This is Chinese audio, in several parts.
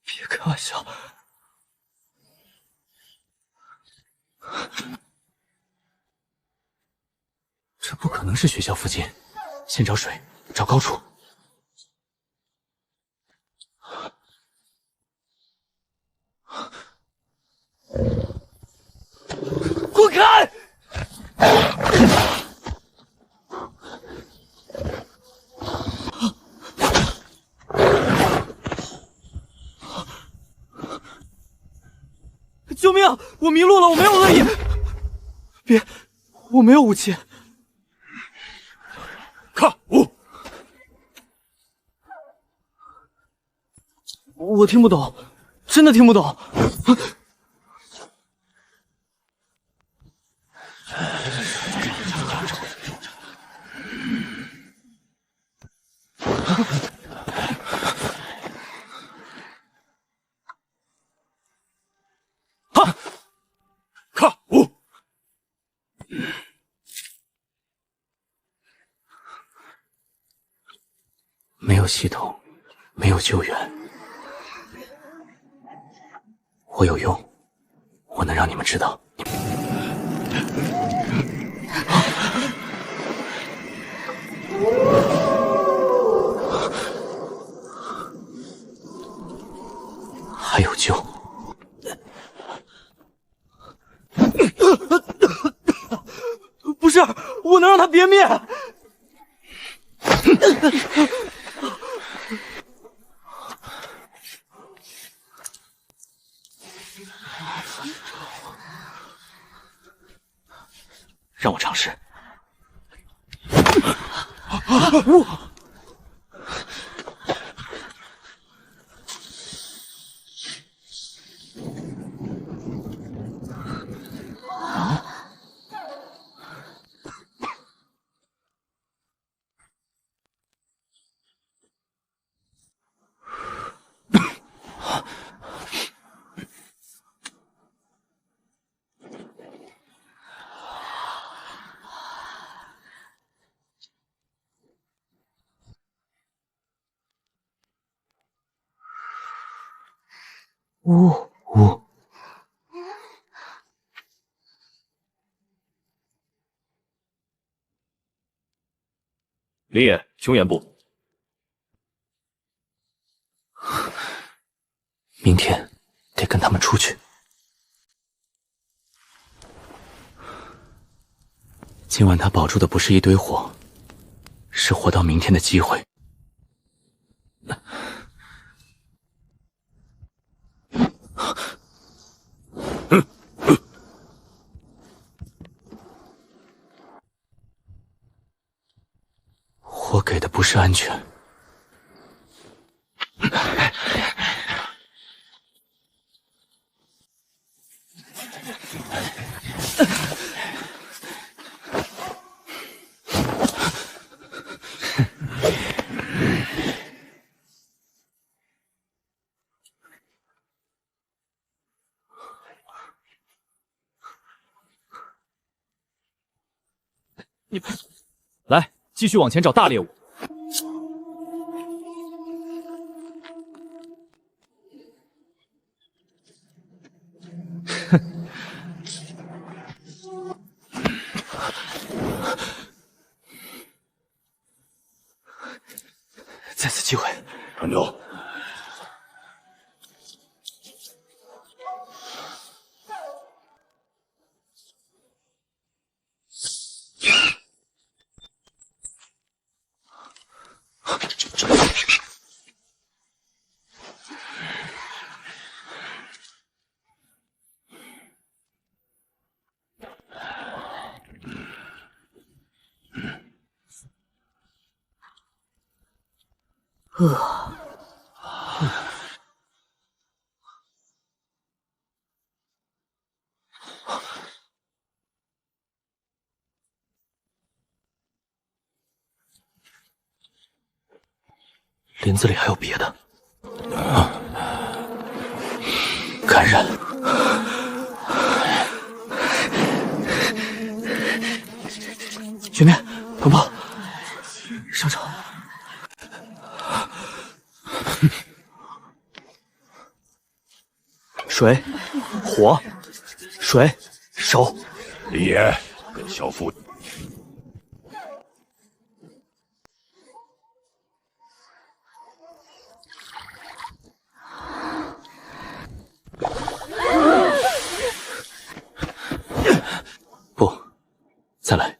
别开玩笑！这不可能是学校附近，先找水，找高处。滚开！救命！我迷路了，我没有恶意。别，我没有武器。看我，我听不懂，真的听不懂。看我，没有系统，没有救援，我有用，我能让你们知道。还有救。不是，我能让他别灭。让我尝试。呜呜，林野，凶眼部。明天得跟他们出去。今晚他保住的不是一堆火，是活到明天的机会。我给的不是安全。你来，继续往前找大猎物。再次机会，传流。林子里还有别的。感染。学妹，等跑，上场。水，火，水，手。李爷跟小夫。不，再来。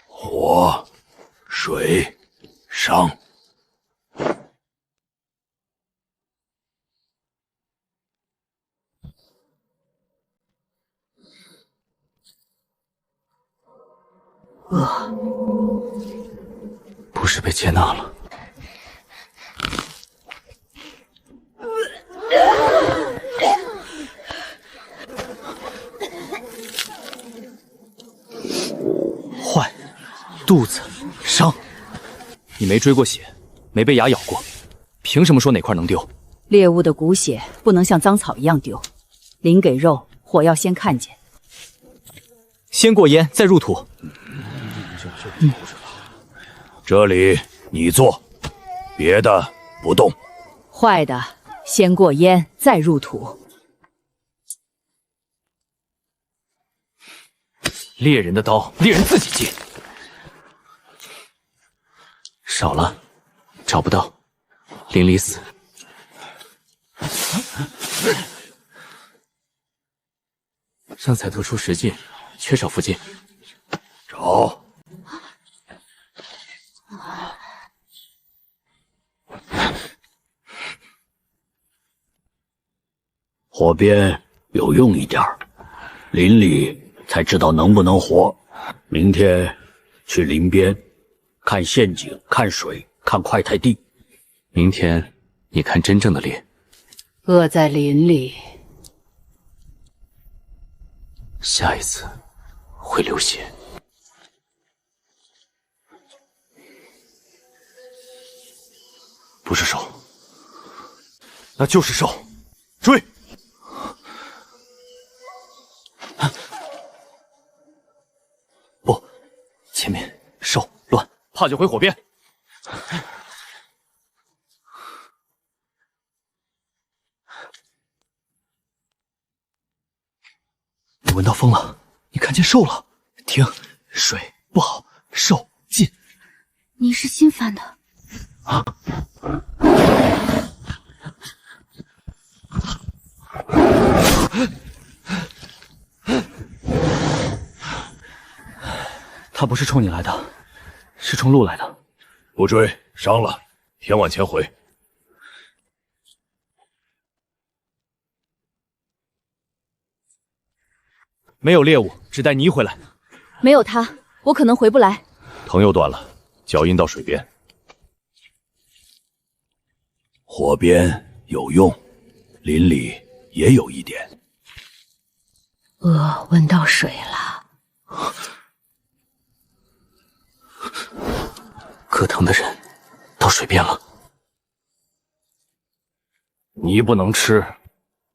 火、水、伤。不是被接纳了。坏，肚子伤。你没追过血，没被牙咬过，凭什么说哪块能丢？猎物的骨血不能像脏草一样丢，灵给肉，火要先看见。先过烟，再入土。这里你坐，别的不动。坏的先过烟，再入土。猎人的刀，猎人自己进。少了，找不到，淋漓死。上彩特出10进，缺少附近。找。火边有用一点儿，林里才知道能不能活。明天去林边看陷阱，看水，看快泰地。明天你看真正的猎。饿在林里，下一次会流血。不是兽，那就是兽，追！不，前面兽乱，怕就回火边。你闻到风了，你看见兽了。停，水不好，兽进。你是新翻的。他不是冲你来的，是冲路来的。不追，伤了，天往前回。没有猎物，只带泥回来。没有他，我可能回不来。藤又断了，脚印到水边。火边有用，林里也有一点。闻到水了。葛藤的人到水边了。泥不能吃，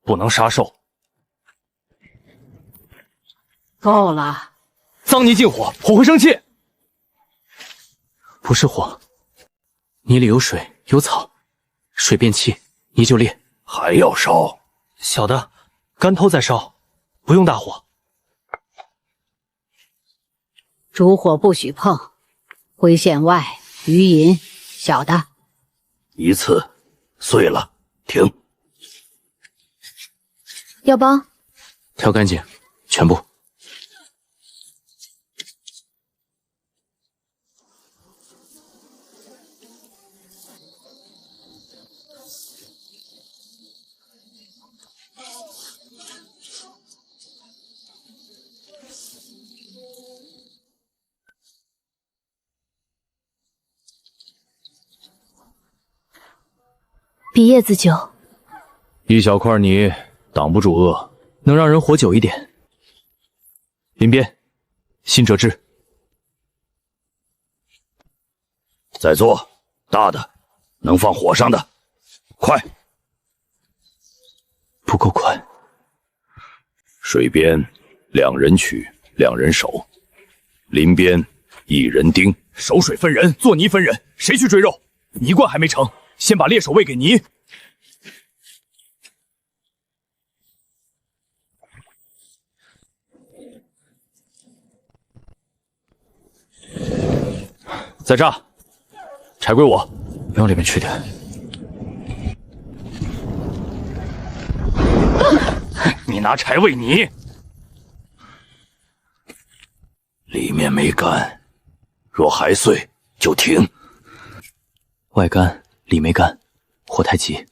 不能杀兽。够了，脏泥进火，火会生气。不是火，泥里有水有草，水变气，泥就裂。还要烧？小的，干偷再烧，不用大火。烛火不许碰，灰线外余银，小的。一次碎了，停。要帮？挑干净，全部。比叶子酒，一小块泥挡不住饿，能让人活久一点。林边，辛哲之，在做大的，能放火上的，快！不够快。水边2人取，2人守；林边1人盯。守水分人，做泥分人，谁去追肉？泥罐还没成，先把猎手喂给泥。在这，柴归我，往里面去点。你拿柴喂泥，里面没干，若还碎就停。外干里没干，火太急。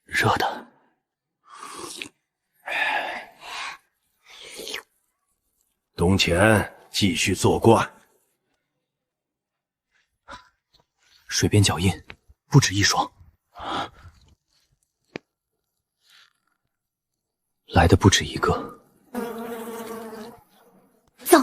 热的。东前继续做官。水边脚印不止一双，来的不止一个。走。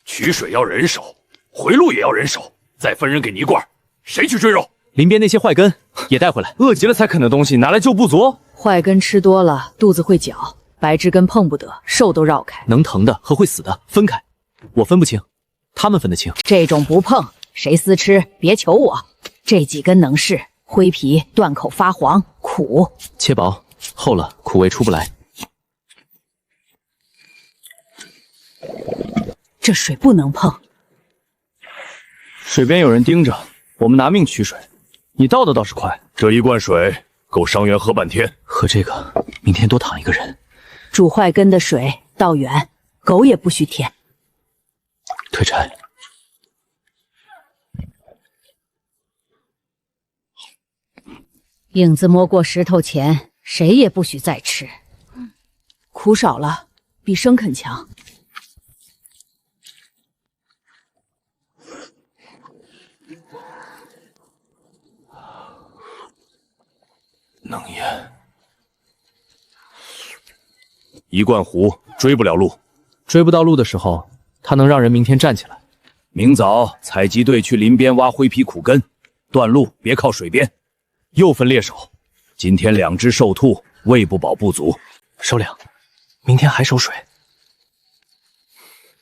取水要人手，回路也要人手，再分人给泥罐。谁去追肉？林边那些坏根也带回来，饿极了才啃的东西拿来救部族。坏根吃多了肚子会绞，白枝根碰不得，兽都绕开。能疼的和会死的分开，我分不清，他们分得清。这种不碰，谁私吃别求我。这几根能是灰皮，断口发黄，苦。切薄，厚了苦味出不来。这水不能碰。水边有人盯着，我们拿命取水。你倒的倒是快，这一罐水够伤员喝半天。喝这个，明天多躺一个人。煮坏根的水倒远，狗也不许舔。退柴。影子摸过石头前，谁也不许再吃。苦少了，比生啃强。能言，一罐壶追不了路，追不到路的时候，他能让人明天站起来。明早采集队去林边挖灰皮苦根，断路别靠水边。又分猎手，今天2只兽兔喂不饱不足。首领，明天还守水。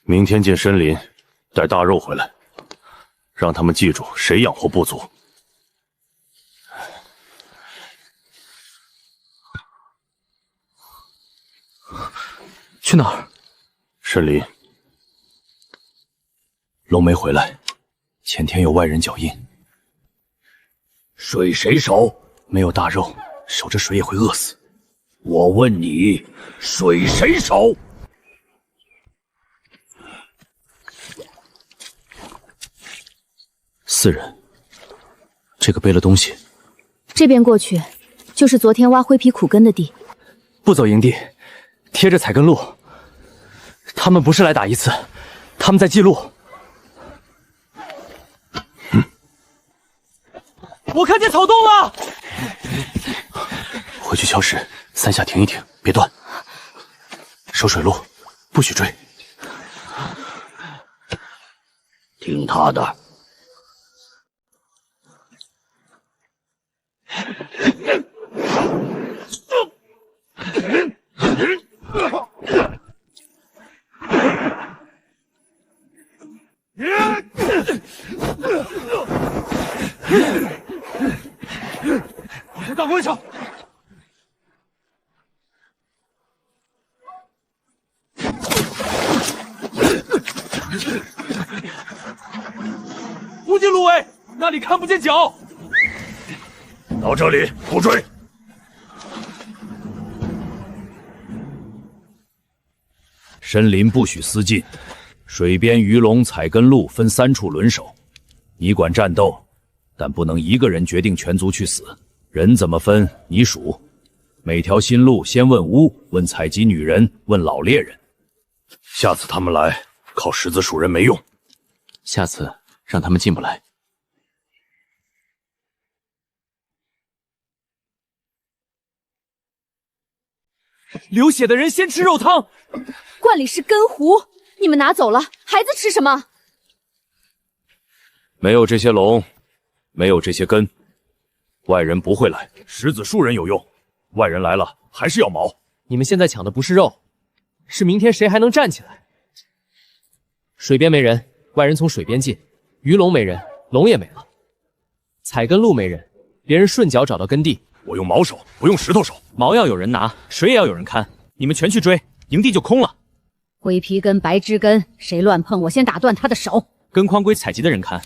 明天进深林，带大肉回来，让他们记住谁养活部族。去哪儿？深林。龙没回来，前天有外人脚印。水谁守？没有大肉，守着水也会饿死。我问你，水谁守？4人。这个背了东西。这边过去，就是昨天挖灰皮苦根的地。不走营地，贴着踩根路。他们不是来打一次，他们在记录。我看见草洞了！回去敲石，3下停一停，别断。守水路，不许追。听他的。大官上！无尽芦苇，那里看不见脚。到这里，不追。深林不许私进，水边鱼龙、采根鹿分3处轮守。你管战斗，但不能一个人决定全族去死。人怎么分，你数。每条新路先问巫，问采集女人，问老猎人。下次他们来，靠石子数人没用。下次让他们进不来。流血的人先吃肉汤。罐里是根糊，你们拿走了，孩子吃什么？没有这些龙，没有这些根，外人不会来。石子树人有用，外人来了还是要毛。你们现在抢的不是肉，是明天谁还能站起来。水边没人，外人从水边进；鱼龙没人，龙也没了。采根鹿没人，别人顺脚找到根地。我用毛手，不用石头手。毛要有人拿，水也要有人看。你们全去追，营地就空了。灰皮根、白枝根，谁乱碰，我先打断他的手。根筐归采集的人看，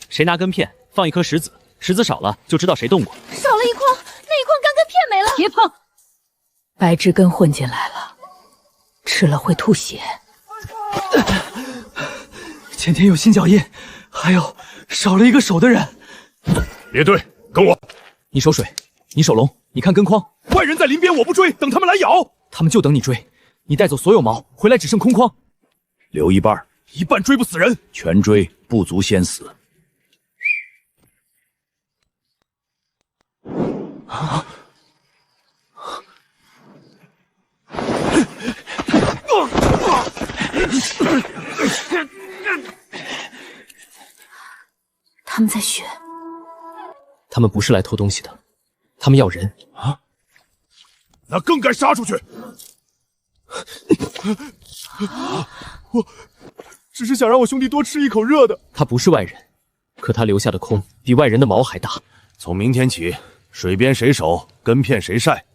谁拿根片，放一颗石子，石子少了就知道谁动过。少了一筐，那一筐干根片没了。别碰！白枝根混进来了，吃了会吐血。前天有新脚印，还有少了一个手的人。别对，跟我。你守水，你守龙，你看根筐。外人在林边，我不追，等他们来咬。他们就等你追，你带走所有毛，回来只剩空筐。留一半，一半追不死人，全追不足先死。啊！他们在学。他们不是来偷东西的，他们要人啊！那更该杀出去。我只是想让我兄弟多吃一口热的。他不是外人，可他留下的空比外人的毛还大。从明天起，水边谁守，根片谁晒。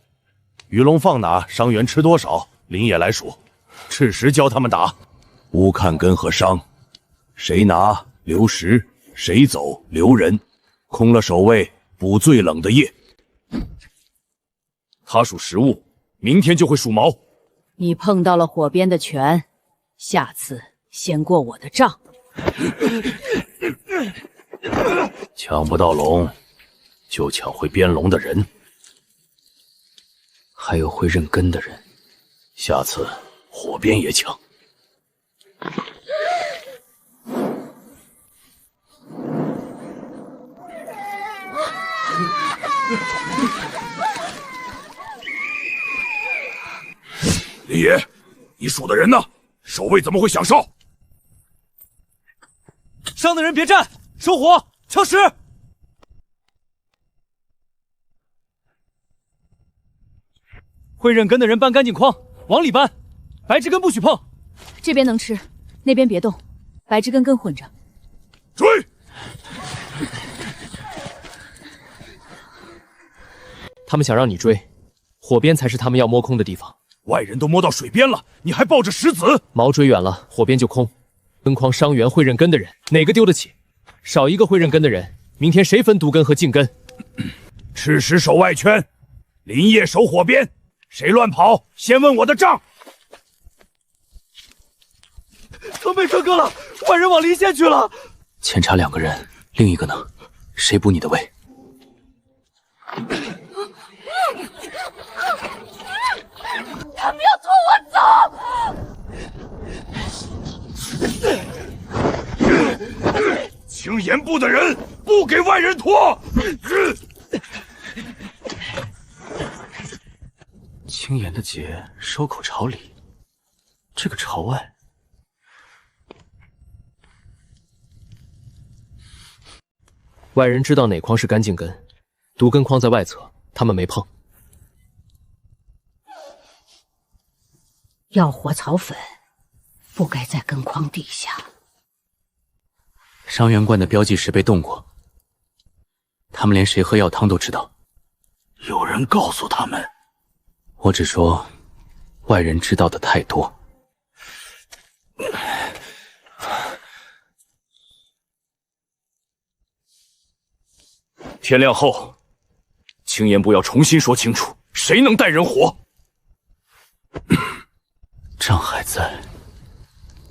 鱼龙放哪，伤员吃多少，林野来数。赤石教他们打。乌看根和伤，谁拿留石，谁走留人。空了守卫，补最冷的夜。他属食物，明天就会数毛。你碰到了火边的泉，下次先过我的账。抢不到龙，就抢会编龙的人，还有会认根的人。下次火边也抢。林野，你数的人呢？守卫怎么会响哨？伤的人别站，收火，敲石。会认根的人搬干净筐，往里搬。白枝根不许碰。这边能吃，那边别动，白枝根跟混着。追！他们想让你追，火边才是他们要摸空的地方。外人都摸到水边了，你还抱着石子？毛追远了，火边就空。根筐伤员会认根的人，哪个丢得起？少一个会认根的人，明天谁分毒根和净根？赤石守外圈，林业守火边，谁乱跑，先问我的账。藤被分割了，外人往离线去了。前插2个人，另一个呢？谁补你的位？他们要拖我走！青岩部的人不给外人拖。青岩的劫收口朝里，这个朝外外人知道哪筐是干净根，毒根筐在外侧，他们没碰。药火草粉不该在根筐底下。伤员罐的标记石被动过，他们连谁喝药汤都知道。有人告诉他们，我只说，外人知道的太多。天亮后，青岩部要重新说清楚，谁能带人活？账还在，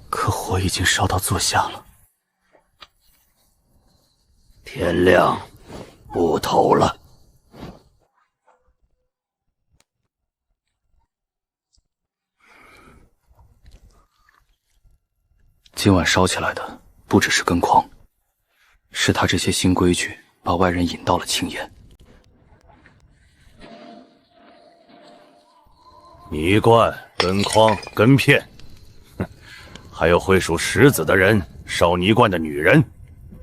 可火已经烧到坐下了。天亮不投了。今晚烧起来的不只是根筐，是他这些新规矩把外人引到了青岩。泥罐、根筐、根片，哼，还有会数石子的人，烧泥罐的女人，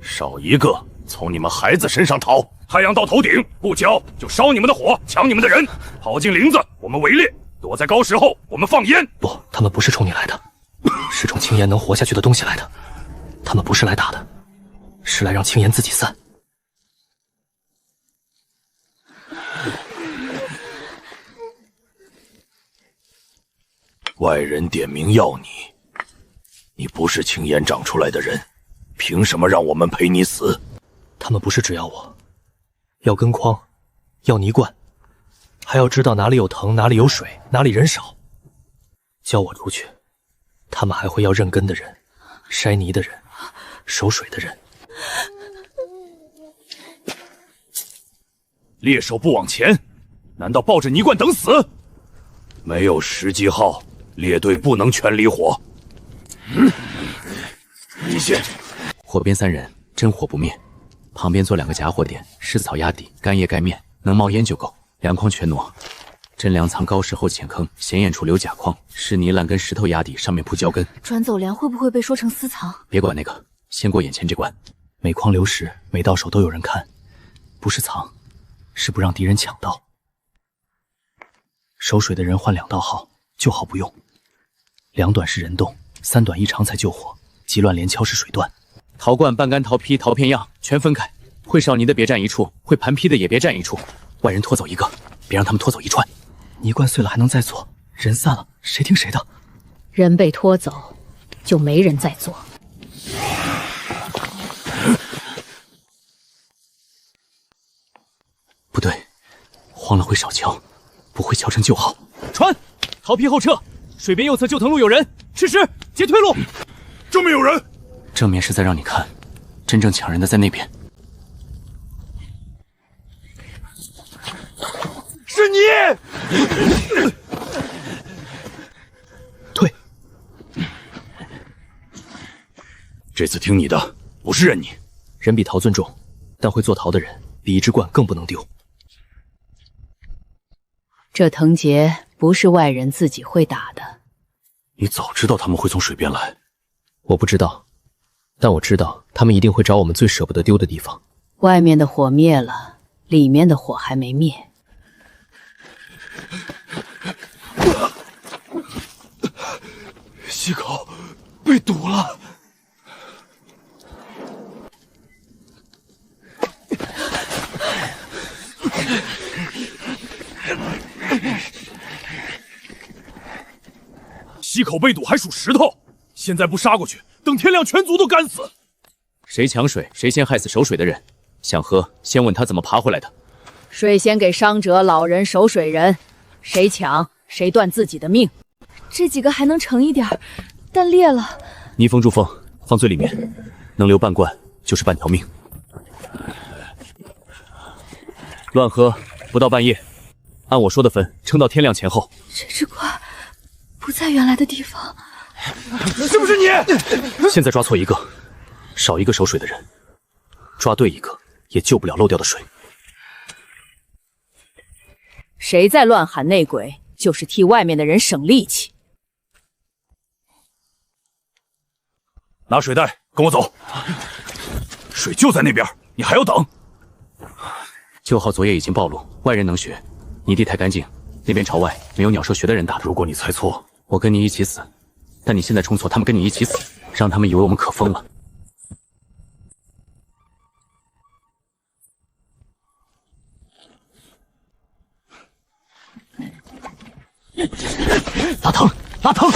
少一个从你们孩子身上逃。太阳到头顶，不交就烧你们的火，抢你们的人，跑进林子，我们围猎；躲在高石后，我们放烟。不，他们不是冲你来的，是冲青岩能活下去的东西来的。他们不是来打的，是来让青岩自己散。外人点名要你，你不是青岩长出来的人，凭什么让我们陪你死？他们不是只要我，要根筐，要泥罐，还要知道哪里有藤，哪里有水，哪里人少。叫我出去，他们还会要认根的人，筛泥的人，守水的人。猎手不往前，难道抱着泥罐等死？没有10记号，猎队不能全离火。一线，火边3人，真火不灭。旁边做2个假火点，狮子草压底，干叶盖面，能冒烟就够。2筐全挪。真粮藏高石后浅坑，显眼处留假筐，是泥烂根石头压底，上面铺胶根。转走粮会不会被说成私藏？别管那个，先过眼前这关。每筐留石，每到手都有人看，不是藏，是不让敌人抢到。守水的人换2道号，救号不用。2短是人动，3短1长才救火，急乱连敲是水断。陶罐、半干、陶坯、陶片样全分开，会烧泥的别站一处，会盘坯的也别站一处。外人拖走一个，别让他们拖走一串。泥罐碎了还能再做，人散了谁听谁的？人被拖走，就没人再做。不对，慌了会少敲，不会敲成旧号。传，陶坯后撤，水边右侧旧藤路有人，吃石截退路。正面有人，正面是在让你看，真正抢人的在那边。是你！退！这次听你的，不是认你。人比陶尊重，但会做陶的人比一只罐更不能丢。这藤节不是外人自己会打的。你早知道他们会从水边来。我不知道，但我知道他们一定会找我们最舍不得丢的地方。外面的火灭了，里面的火还没灭。溪口被堵了。溪口被堵还数石头，现在不杀过去，等天亮全族都干死。谁抢水，谁先害死守水的人。想喝，先问他怎么爬回来的。水先给伤者、老人、守水人，谁抢谁断自己的命。这几个还能盛一点，但裂了。泥封住缝，放最里面，能留半罐就是半条命。乱喝，不到半夜，按我说的分，撑到天亮前后。这只罐不在原来的地方，是不是你？现在抓错一个，少一个守水的人；抓对一个，也救不了漏掉的水。谁在乱喊内鬼，就是替外面的人省力气。拿水袋，跟我走。水就在那边，你你还要等？9号昨夜已经暴露，外人能学。你地太干净，那边朝外没有鸟兽学的人打的。如果你猜错，我跟你一起死。但你现在冲错，他们跟你一起死，让他们以为我们可疯了。拉疼，拉疼！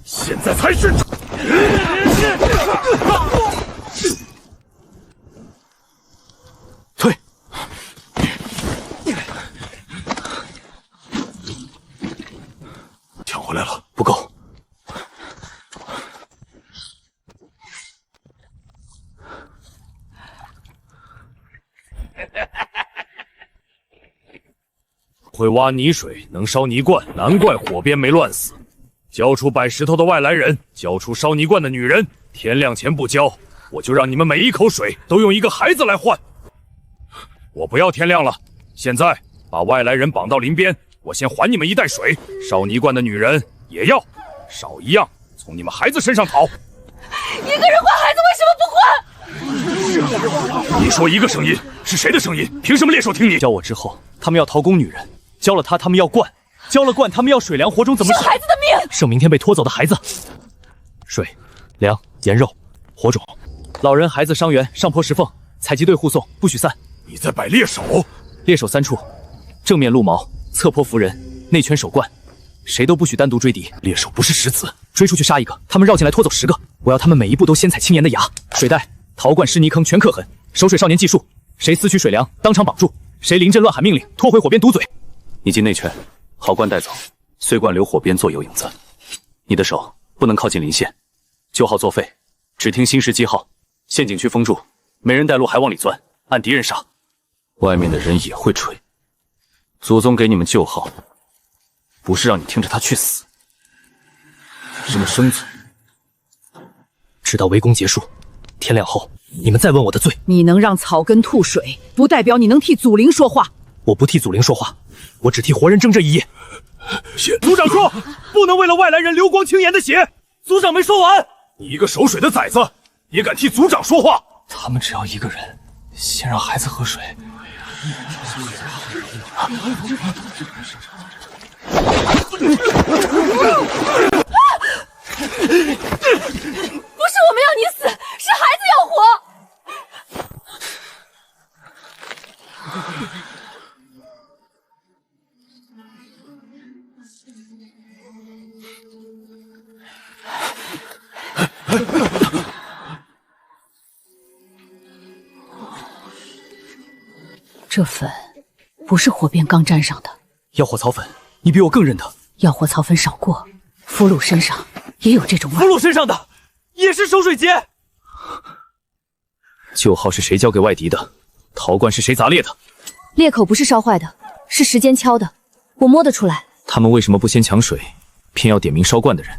现在才是。退！抢回来了，不够。会挖泥水，能烧泥罐，难怪火边没乱死。交出摆石头的外来人，交出烧泥罐的女人。天亮前不交，我就让你们每一口水都用一个孩子来换。我不要天亮了，现在把外来人绑到林边，我先还你们一袋水。烧泥罐的女人也要，少一样从你们孩子身上讨。一个人换孩子为什么不换？你说一个声音是谁的声音？凭什么猎手听你？教我之后，他们要掏宫女人。教了他们要灌；教了灌，他们要水凉火种，怎么是孩子的命？剩明天被拖走的孩子，水、粮、盐、肉、火种，老人、孩子、伤员上坡石缝，采集队护送，不许散。你在摆猎手？猎手3处：正面鹿毛，侧坡扶人，内圈手灌，谁都不许单独追敌。猎手不是石子，追出去杀一个，他们绕进来拖走10个。我要他们每一步都先踩青岩的牙。水袋、陶罐、湿泥坑全刻痕，守水少年计数，谁私取水粮，当场绑住；谁临阵乱喊命令，拖回火边堵嘴。你进内圈，好罐带走，碎罐留火边做有影子。你的手不能靠近林线，9号作废，只听新时机号。陷阱区封住，没人带路还往里钻，按敌人杀。外面的人也会吹。祖宗给你们9号，不是让你听着他去死，是个生存。直到围攻结束，天亮后你们再问我的罪。你能让草根吐水，不代表你能替祖灵说话。我不替祖灵说话，我只替活人争这一夜。族长说，不能为了外来人流光青岩的血。族长没说完。你一个守水的崽子，也敢替族长说话？他们只要一个人，先让孩子喝水。不是我们要你死，是孩子要活。这粉不是火边刚沾上的。药火草粉，你比我更认得。药火草粉少过，俘虏身上也有这种味。俘虏身上的也是守水节。9号是谁交给外敌的？陶罐是谁砸裂的？裂口不是烧坏的，是时间敲的，我摸得出来。他们为什么不先抢水，偏要点名烧罐的人？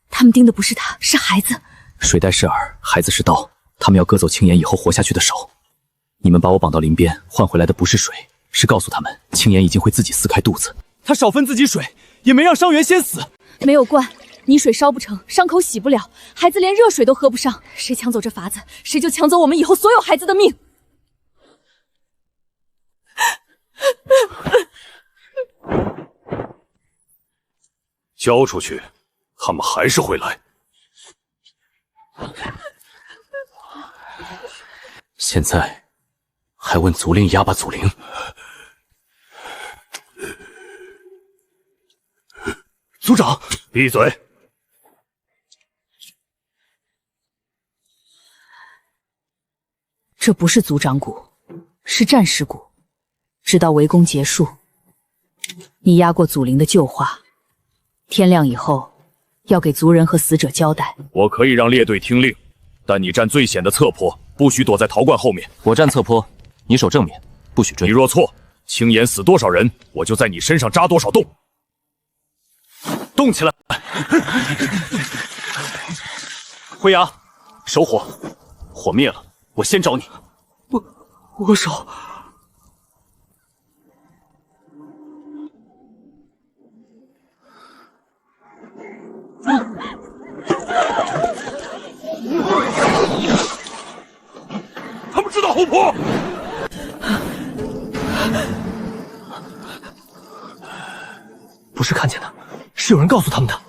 他们盯的不是他，是孩子。水袋是饵，孩子是刀，他们要割走青岩以后活下去的手。你们把我绑到林边，换回来的不是水，是告诉他们青岩已经会自己撕开肚子。他少分自己水，也没让伤员先死。没有灌，泥水烧不成，伤口洗不了，孩子连热水都喝不上。谁抢走这法子，谁就抢走我们以后所有孩子的命。交出去，他们还是会来。现在还问族灵哑巴祖灵？族长，闭嘴！这不是族长骨，是战士骨。直到围攻结束，你压过祖灵的旧话，天亮以后要给族人和死者交代。我可以让列队听令，但你站最险的侧坡，不许躲在陶罐后面。我站侧坡，你守正面，不许追。你若错，青岩死多少人，我就在你身上扎多少洞。动起来！辉牙，守火，火灭了，我先找你。我守。活！不是看见的，是有人告诉他们的。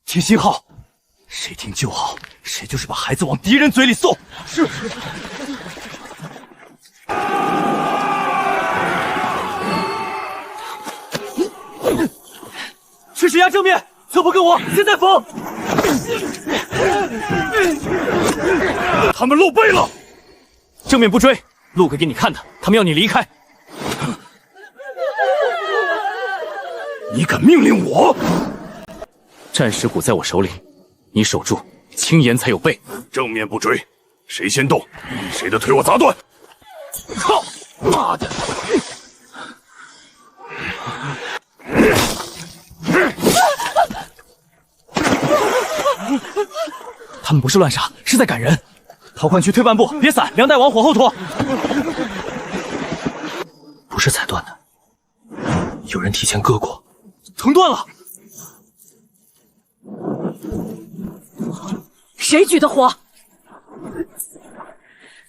听信号，谁听就好，谁就是把孩子往敌人嘴里送。是。去石崖正面，侧坡跟我，现在封。他们露背了，正面不追，路给你看的，他们要你离开。你敢命令我？战尸骨在我手里，你守住，轻言才有备。正面不追，谁先动，谁的腿我砸断。靠！妈的！他们不是乱杀，是在赶人。陶冠区退半步，别散，梁代往火后拖。不是踩断的，有人提前割过，藤断了。谁举的火？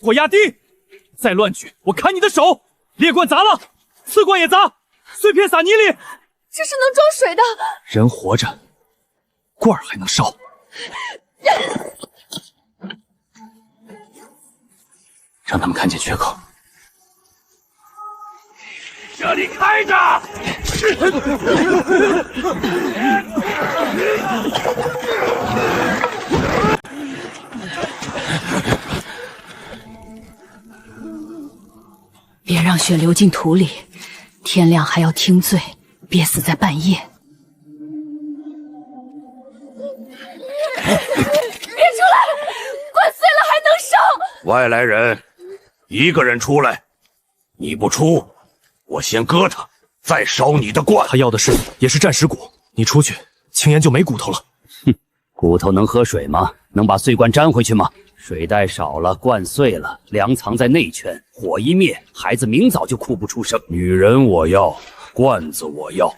火压低，再乱举，我砍你的手！裂罐砸了，刺罐也砸，碎片撒泥里。这是能装水的。人活着，罐儿还能烧。让他们看见缺口。这里开着！别让血流进土里，天亮还要听罪，别死在半夜。别出来！罐碎了还能烧！外来人，一个人出来，你不出，我先割他，再烧你的罐。他要的是也是战尸骨，你出去，青岩就没骨头了。哼，骨头能喝水吗？能把碎罐粘回去吗？水带少了，罐碎了，粮藏在内圈，火一灭，孩子明早就哭不出声。女人我要，罐子我要，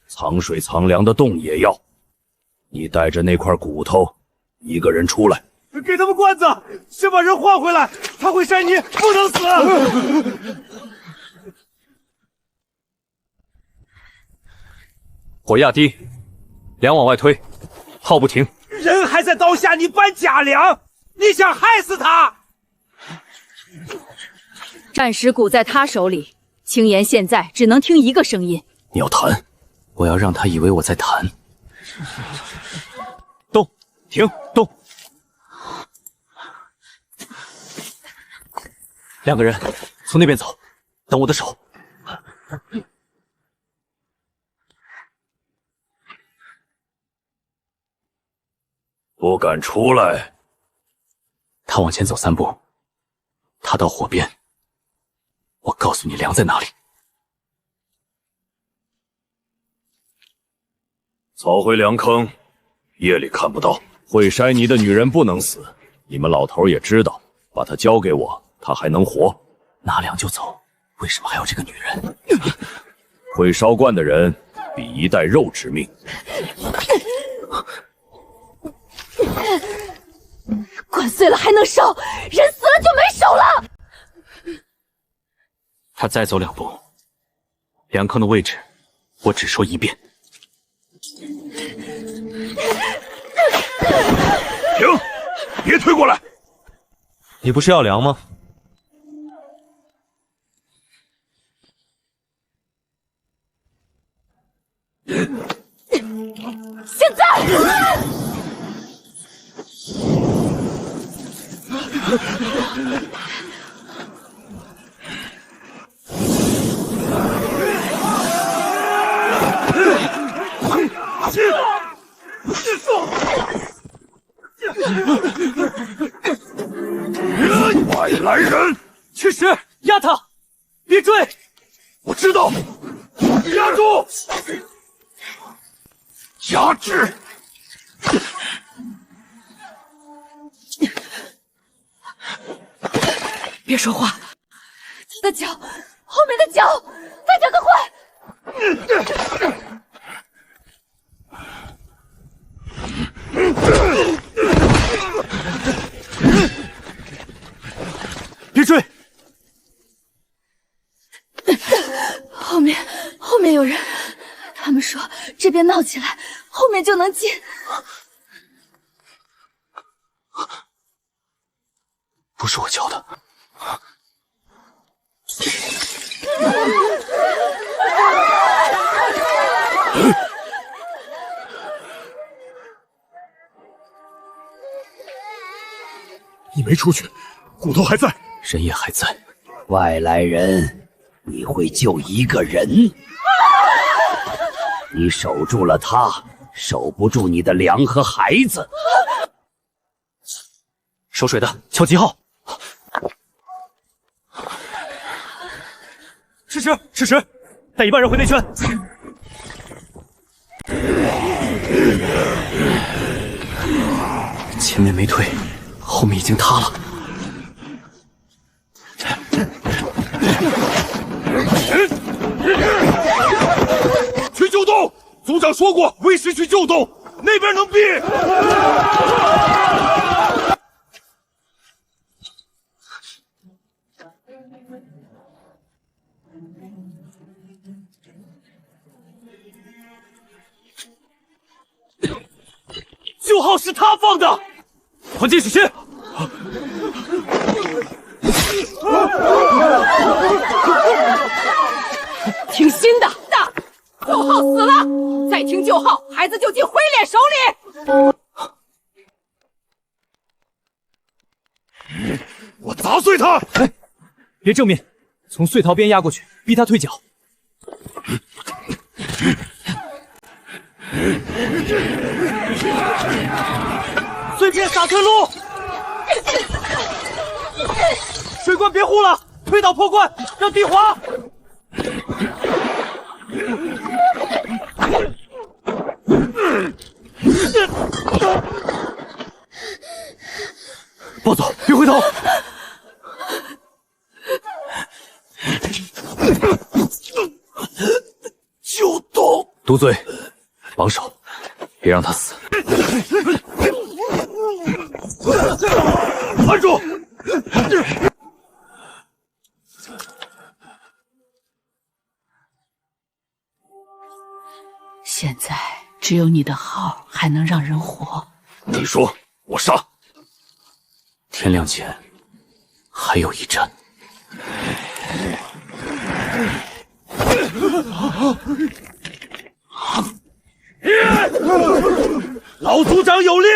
藏水藏粮的洞也要。你带着那块骨头，一个人出来。给他们罐子，先把人换回来。他会筛泥，不能死。火压低，粮往外推，号不停。人还在刀下，你搬假粮，你想害死他？战尸骨在他手里，青岩现在只能听一个声音。你要弹，我要让他以为我在弹。动，停，动。两个人从那边走，等我的手。不敢出来。他往前走3步，他到火边，我告诉你粮在哪里。凿回粮坑，夜里看不到。会筛泥的女人不能死，你们老头也知道。把她交给我，她还能活。拿粮就走，为什么还要这个女人？会烧罐的人比一袋肉致命。罐碎了还能烧，人死了就没手了。他再走2步，粮坑的位置，我只说1遍。停！别推过来！你不是要粮吗？现在！外来人，去石，压他，别追！我知道，压住，压制。别说话。他的脚，后面的脚，大家快！别追！后面有人，他们说这边闹起来，后面就能进。不是我教的。你没出去，骨头还在，人也还在。外来人，你会救一个人？你守住了他，守不住你的娘和孩子。守水的敲击号。吃食，带一半人回内圈。前面没退，后面已经塌了。去救洞！组长说过，为师去救洞，那边能避。旧号是他放的，团进水先。听新的，旧号死了，再听旧号，孩子就进灰脸手里。我砸碎他！哎，别正面，从隧道边压过去，逼他退脚。碎片洒退路，水罐别护了，推倒破罐，让地滑。暴走，别回头！就动！堵嘴，绑手，别让他死。按住！现在只有你的号还能让人活。你说我杀？天亮前还有一战。老组长有令，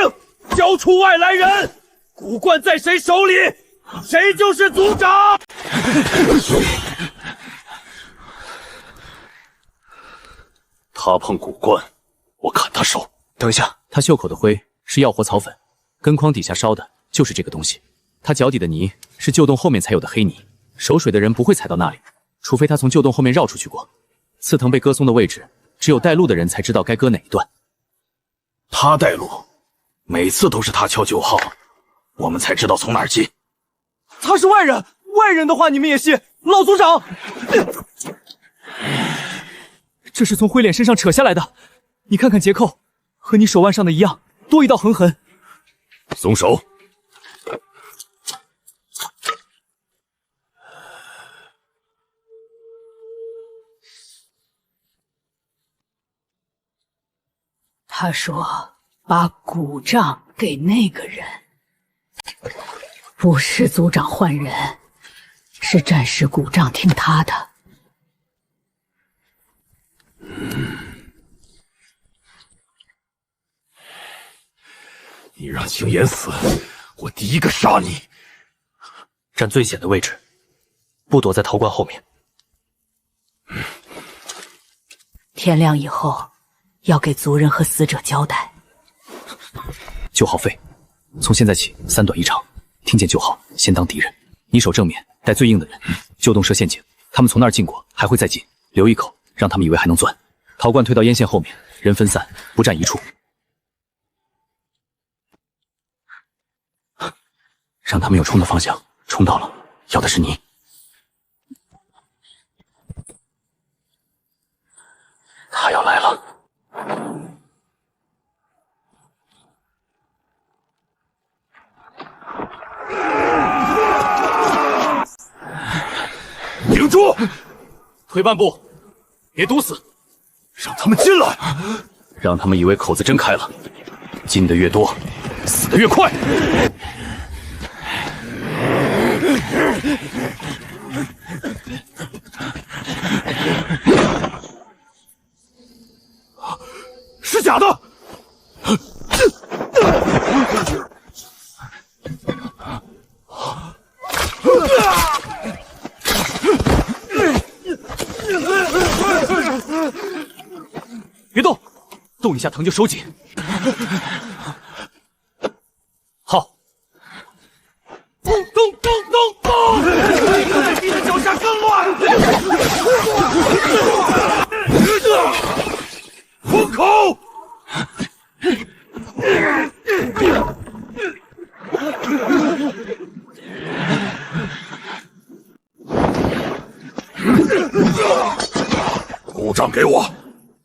交出外来人，古罐在谁手里，谁就是组长。他碰古罐，我砍他手。等一下，他袖口的灰是药火草粉，跟筐底下烧的就是这个东西。他脚底的泥是旧洞后面才有的黑泥，守水的人不会踩到那里，除非他从旧洞后面绕出去过。刺藤被割松的位置，只有带路的人才知道该割哪一段。他带路，每次都是他敲旧号，我们才知道从哪儿进。他是外人，外人的话你们也信？老组长，这是从灰脸身上扯下来的，你看看结扣，和你手腕上的一样，多一道横痕。松手！他说把古杖给那个人，不是组长换人，是战士古杖听他的。你让青岩死，我第一个杀你。站最险的位置，不躲在陶罐后面。天亮以后，要给族人和死者交代。旧号废，从现在起3短1长，听见旧号先当敌人。你守正面，带最硬的人，旧洞设陷阱，他们从那儿进过，还会再进，留一口，让他们以为还能钻。陶罐推到烟线后面，人分散，不站一处。让他们有冲的方向，冲到了，要的是你。他要来了。停住！退半步，别堵死，让他们进来，让他们以为口子真开了，进的越多，死的越快。是假的！别动，动一下疼就收紧。好，动！你的脚下更乱！封口！部长给我，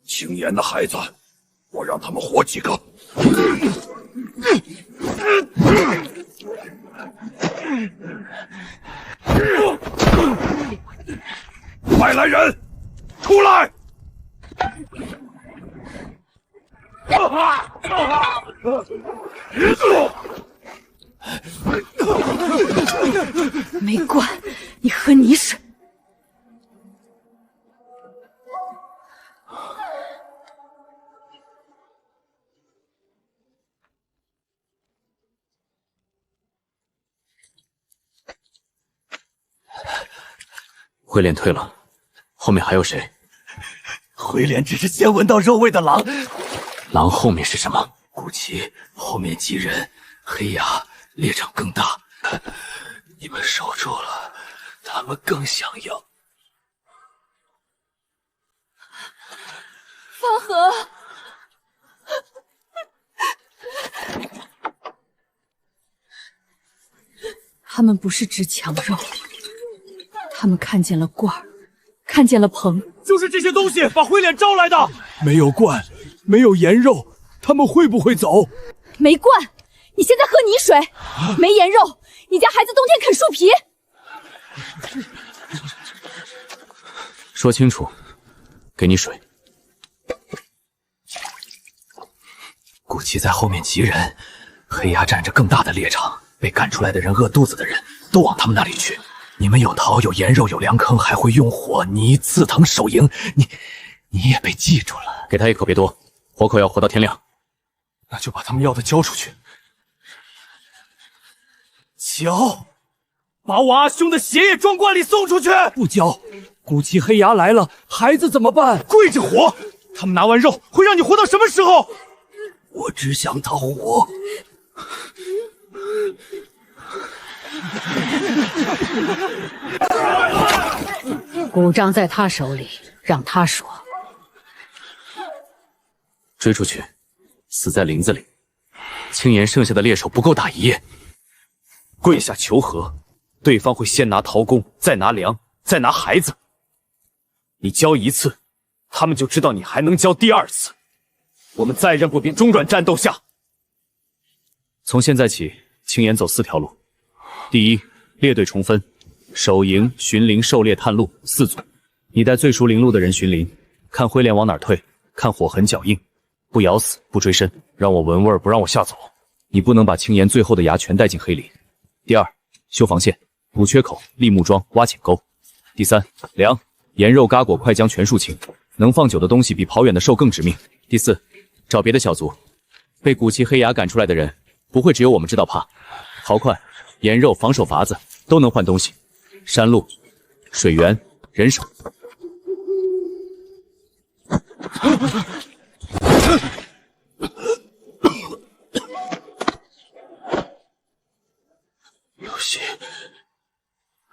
青岩的孩子，我让他们活几个。外来人，出来！没灌，你喝泥水。灰脸退了，后面还有谁？灰脸只是先闻到肉味的狼，狼后面是什么？古奇后面几人，黑牙猎场更大。你们守住了，他们更想要。方和，他们不是只抢肉，他们看见了罐儿，看见了棚，就是这些东西把灰脸招来的。没有罐，没有盐肉，他们会不会走？没罐，你现在喝泥水；没盐肉，你家孩子冬天啃树皮。说清楚，给你水。古奇在后面急人，黑牙占着更大的猎场，被赶出来的人、饿肚子的人都往他们那里去。你们有桃，有盐肉，有粮坑，还会用火泥刺藤守营，你也被记住了。给他一口，别多，活口要活到天亮。那就把他们要的交出去。交，把我阿兄的血也装罐里送出去。不交，古奇黑牙来了，孩子怎么办？跪着活。他们拿完肉会让你活到什么时候？我只想他活。古杖在他手里，让他说。追出去，死在林子里。青岩剩下的猎手不够打一夜。跪下求和，对方会先拿陶弓，再拿粮，再拿孩子。你教一次，他们就知道你还能教第二次。我们再认不便中转战斗下。从现在起，青岩走4条路：第一，列队重分，守营、巡林、狩猎、探路4组。你带最熟林路的人巡林，看灰脸往哪儿退，看火痕脚印，不咬死，不追身，让我闻味儿，不让我吓走。你不能把青岩最后的牙全带进黑林。第二，修防线，补缺口，立木桩，挖浅沟。第三，粮、盐肉、嘎果、快姜全数清，能放久的东西比跑远的兽更致命。第四，找别的小族，被古奇黑牙赶出来的人，不会只有我们知道怕。陶块、盐肉、防守筏子都能换东西，山路、水源、人手。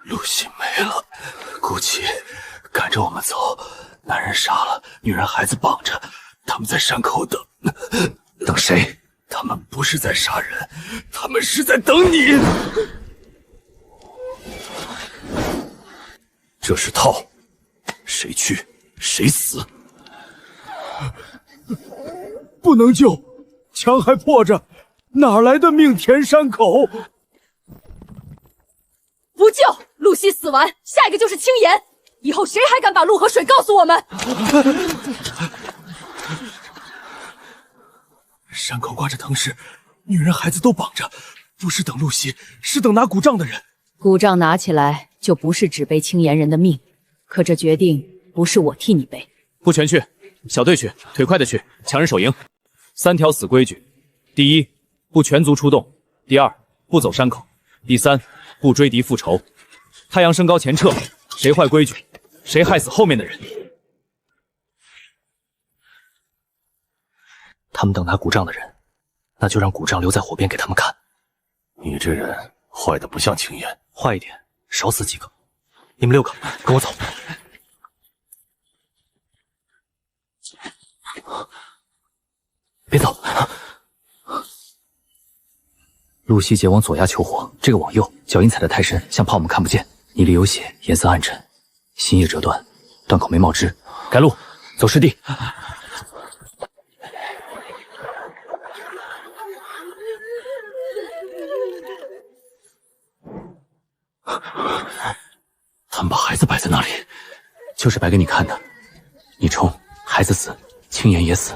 露西没了，古奇赶着我们走，男人杀了，女人孩子绑着，他们在山口等。等谁？他们不是在杀人，他们是在等你。这是套，谁去谁死。不能救，墙还破着，哪来的命填山口？不救，露西死完，下一个就是青岩。以后谁还敢把路和水告诉我们？山口挂着藤矢，女人孩子都绑着，不是等陆袭，是等拿古杖的人。古杖拿起来就不是只背青岩人的命，可这决定不是我替你背。不全去，小队去，腿快的去，强人手赢。3条死规矩：第一，不全族出动；第二，不走山口；第三，不追敌复仇。太阳升高前撤，谁坏规矩，谁害死后面的人。他们等拿古杖的人，那就让古杖留在火边给他们看。你这人坏的不像青岩，坏一点，少死几个。你们6个跟我走。别走。陆袭姐往左压求火，这个往右，脚印踩得太深，像怕我们看不见。泥里有血，颜色暗沉，心叶折断，断口眉毛枝。改路，走湿地。他们把孩子摆在那里，就是摆给你看的。你冲，孩子死，青岩也死。